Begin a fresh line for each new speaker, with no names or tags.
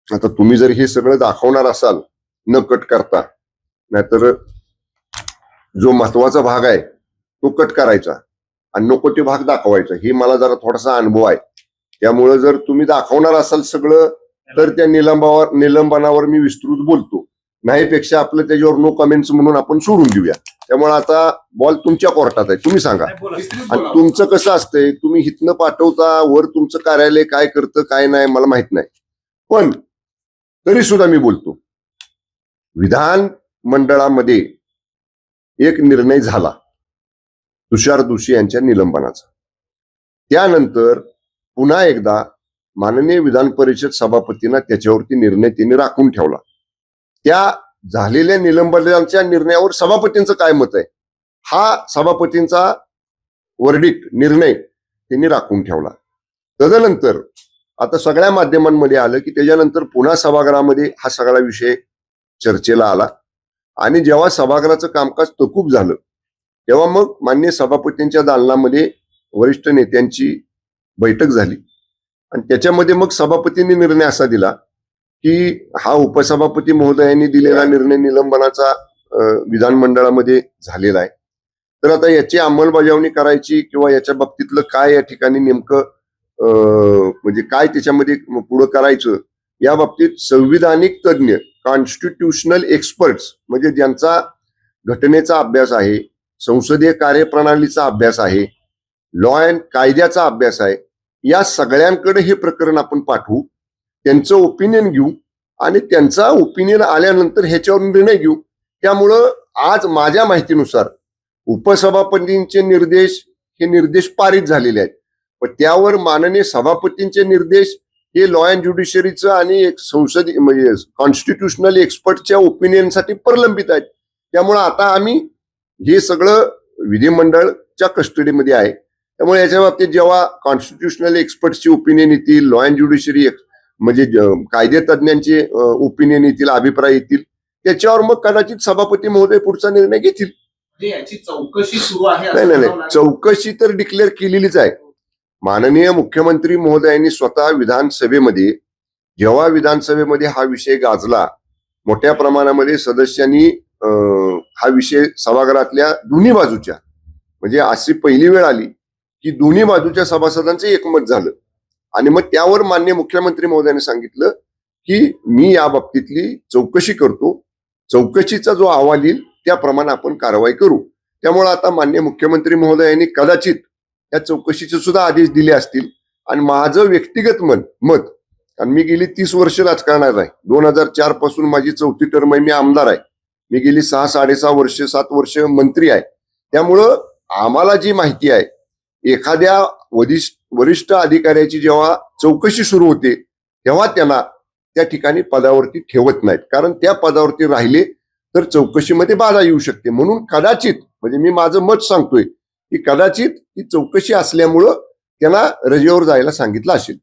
आता तुम्ही जर हे सगळं दाखवणार असाल न कट करता, नाहीतर जो महत्वाचा भाग आहे तो कट करायचा आणि नको ते भाग दाखवायचा, हे मला जरा थोडासा अनुभव आहे. त्यामुळे जर तुम्ही दाखवणार असाल सगळं तर त्या निलंबनावर मी विस्तृत बोलतो. नाहीपेक्षा आपलं त्याच्यावर नो कमेंट्स म्हणून आपण सोडून देऊया. त्यामुळे आता बॉल तुमच्या कोर्टात आहे, तुम्ही सांगा. आणि तुमचं कसं असतंय, तुम्ही हितनं पाठवता, वर तुमचं कार्यालय काय करतं काय नाही मला माहित नाही, पण तरी सुद्धा मी बोलतो. विधान मंडळामध्ये एक निर्णय झाला तुषार दोशी यांच्या निलंबनाचा. त्यानंतर पुन्हा एकदा माननीय विधान परिषद सभापतींना त्याच्यावरती निर्णय त्यांनी राखून ठेवला. त्या झालेल्या निलंबनाच्या निर्णयावर सभापतींचं काय मत आहे हा सभापतींचा वर्डिक्ट निर्णय त्यांनी राखून ठेवला. तदनंतर आता सगळ्या माध्यमांमध्ये आलं की त्याच्यानंतर पुन्हा सभागृहामध्ये हा सगळा विषय चर्चेला आला आणि जेव्हा सभागृहाचं कामकाज तहकूब झालं तेव्हा मग माननीय सभापतींच्या दालनामध्ये वरिष्ठ नेत्यांची बैठक झाली आणि त्याच्यामध्ये मग सभापतींनी निर्णय असा दिला की हा उपसभापती महोदयांनी दिलेला निर्णय निलंबनाचा विधानमंडळामध्ये झालेला आहे. तर आता याची अंमलबजावणी करायची किंवा याच्या बाबतीतलं काय या ठिकाणी नेमकं म्हणजे काय त्याच्यामध्ये पुढं करायचं या बाबतीत संविधानिक तज्ज्ञ, कॉन्स्टिट्यूशनल एक्सपर्ट्स म्हणजे ज्यांचा घटनेचा अभ्यास आहे, संसदीय कार्यप्रणालीचा अभ्यास आहे, लॉ अँड कायद्याचा अभ्यास आहे, या सगळ्यांकडे हे प्रकरण आपण पाठवू, त्यांचं ओपिनियन घेऊ आणि त्यांचा ओपिनियन आल्यानंतर ह्याच्यावर निर्णय घेऊ. त्यामुळं आज माझ्या माहितीनुसार उपसभापतींचे निर्देश पारित झालेले आहेत, पण त्यावर माननीय सभापतींचे निर्देश हे लॉ अँड ज्युडिशरीचं आणि संसदीय म्हणजे कॉन्स्टिट्यूशनल एक्सपर्टच्या ओपिनियनसाठी प्रलंबित आहेत. त्यामुळे आता आम्ही हे सगळं विधिमंडळच्या कस्टडीमध्ये आहे. त्यामुळे याच्या बाबतीत जेव्हा कॉन्स्टिट्यूशनल एक्सपर्टची ओपिनियन येतील, लॉ अँड ज्युडिशरी म्हणजे कायदे तज्ञांचे ओपिनियन येतील, अभिप्राय येतील, त्याच्यावर मग कदाचित सभापती महोदय पुढचा निर्णय घेतील.
याची चौकशी सुरू आहे?
नाही, चौकशी तर डिक्लेअर केलेलीच आहे. माननीय मुख्यमंत्री महोदयांनी स्वतः विधानसभेमध्ये, जेव्हा विधानसभेमध्ये हा विषय गाजला, मोठ्या प्रमाणामध्ये सदस्यांनी हा विषय सभागृहातल्या दोन्ही बाजूच्या, म्हणजे अशी पहिली वेळ आली की दोन्ही बाजूच्या सभासदांचं एकमत झालं आणि मग त्यावर माननीय मुख्यमंत्री महोदयांनी सांगितलं की मी या बाबतीतली चौकशी करतो, चौकशीचा जो अहवाल येईल त्याप्रमाणे आपण कारवाई करू. त्यामुळे आता माननीय मुख्यमंत्री महोदयांनी कदाचित या चौकशीचे सुद्धा आदेश दिले असतील. आणि माझं व्यक्तिगत मत, आणि मी गेली 30 वर्ष राजकारणात आहे, 2004 पासून माझी 4थी टर्म आहे, मी आमदार आहे, मी गेली 6-6.5 वर्ष 7 वर्ष मंत्री आहे. त्यामुळं आम्हाला जी माहिती आहे, एखाद्या वरिष्ठ अधिकाऱ्याची जेव्हा चौकशी सुरू होते तेव्हा त्यांना त्या ठिकाणी पदावरती ठेवत नाहीत, कारण त्या पदावरती राहिले तर चौकशीमध्ये बाधा येऊ शकते. म्हणून कदाचित, म्हणजे मी माझं मत सांगतोय की कदाचित ही चौकशी असल्यामुळं त्यांना रजेवर जायला सांगितलं असेल.